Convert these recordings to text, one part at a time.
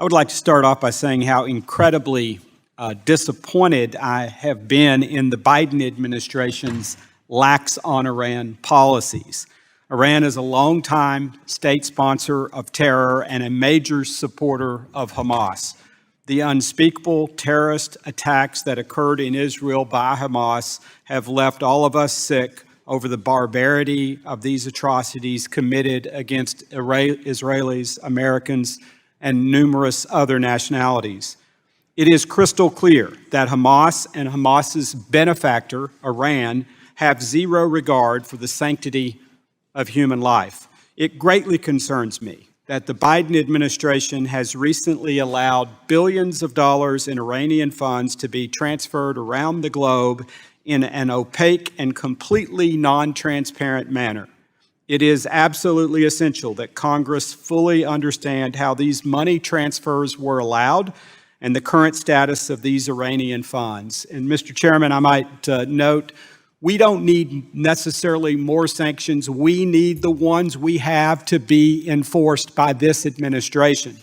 I would like to start off by saying how incredibly disappointed I have been in the Biden administration's lax on Iran policies. Iran is a longtime state sponsor of terror and a major supporter of Hamas. The unspeakable terrorist attacks that occurred in Israel by Hamas have left all of us sick over the barbarity of these atrocities committed against Israelis, Americans, and numerous other nationalities. It is crystal clear that Hamas and Hamas's benefactor, Iran, have zero regard for the sanctity of human life. It greatly concerns me that the Biden administration has recently allowed billions of dollars in Iranian funds to be transferred around the globe in an opaque and completely non-transparent manner. It is absolutely essential that Congress fully understand how these money transfers were allowed and the current status of these Iranian funds. And Mr. Chairman, I might note, we don't need necessarily more sanctions. We need the ones we have to be enforced by this administration.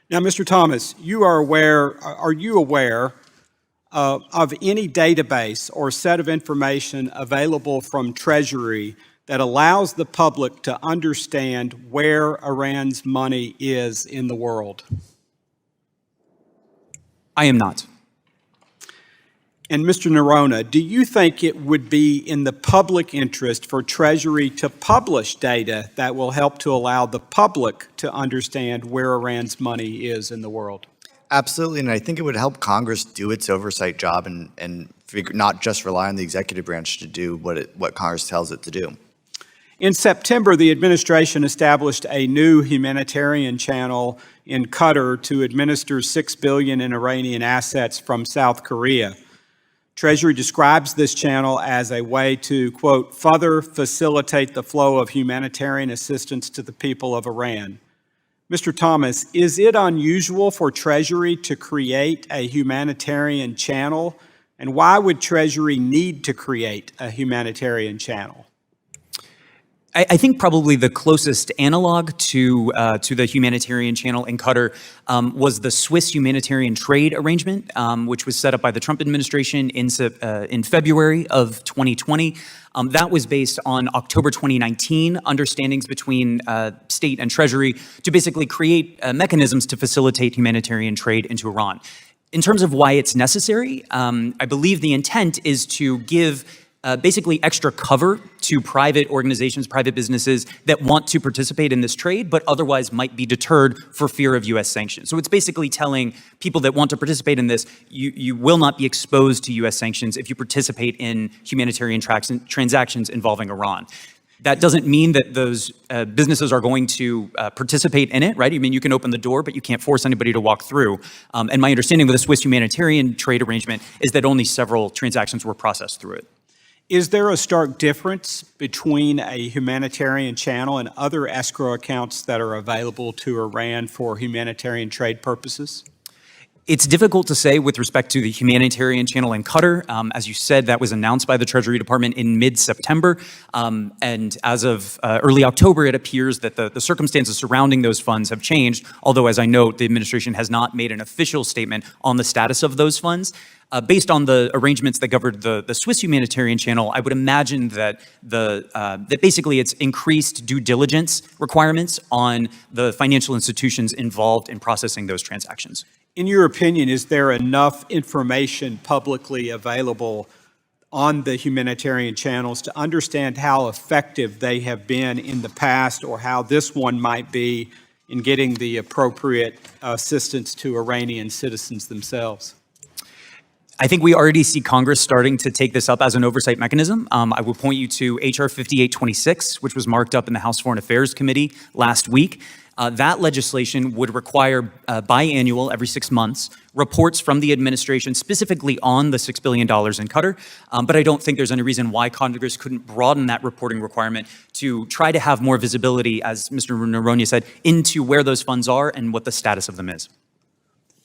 Now, Mr. Thomas, are you aware of any database or set of information available from Treasury that allows the public to understand where Iran's money is in the world? I am not. And Mr. Noronha, do you think it would be in the public interest for Treasury to publish data that will help to allow the public to understand where Iran's money is in the world? Absolutely, and I think it would help Congress do its oversight job and not just rely on the executive branch to do what Congress tells it to do. In September, the administration established a new humanitarian channel in Qatar to administer $6 billion in Iranian assets from South Korea. Treasury describes this channel as a way to, quote, further facilitate the flow of humanitarian assistance to the people of Iran. Mr. Thomas, is it unusual for Treasury to create a humanitarian channel? And why would Treasury need to create a humanitarian channel? I think probably the closest analog to the humanitarian channel in Qatar was the Swiss humanitarian trade arrangement, which was set up by the Trump administration in February of 2020. That was based on October 2019 understandings between state and Treasury to basically create mechanisms to facilitate humanitarian trade into Iran. In terms of why it's necessary, I believe the intent is to give basically extra cover to private organizations, private businesses that want to participate in this trade, but otherwise might be deterred for fear of U.S. sanctions. So it's basically telling people that want to participate in this, you will not be exposed to U.S. sanctions if you participate in humanitarian transactions involving Iran. That doesn't mean that those businesses are going to participate in it, right? I mean, you can open the door, but you can't force anybody to walk through. And my understanding of the Swiss humanitarian trade arrangement is that only several transactions were processed through it. Is there a stark difference between a humanitarian channel and other escrow accounts that are available to Iran for humanitarian trade purposes? It's difficult to say with respect to the humanitarian channel in Qatar. As you said, that was announced by the Treasury Department in mid-September. And as of early October, it appears that the circumstances surrounding those funds have changed, although, as I note, the administration has not made an official statement on the status of those funds. Based on the arrangements that governed the Swiss humanitarian channel, I would imagine that that basically it's increased due diligence requirements on the financial institutions involved in processing those transactions. In your opinion, is there enough information publicly available on the humanitarian channels to understand how effective they have been in the past, or how this one might be in getting the appropriate assistance to Iranian citizens themselves? I think we already see Congress starting to take this up as an oversight mechanism. I will point you to H.R. 5826, which was marked up in the House Foreign Affairs Committee last week. That legislation would require biannual, every 6 months, reports from the administration specifically on the $6 billion in Qatar. But I don't think there's any reason why Congress couldn't broaden that reporting requirement to try to have more visibility, as Mr. Noronha said, into where those funds are and what the status of them is.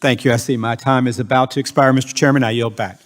Thank you. I see my time is about to expire, Mr. Chairman. I yield back.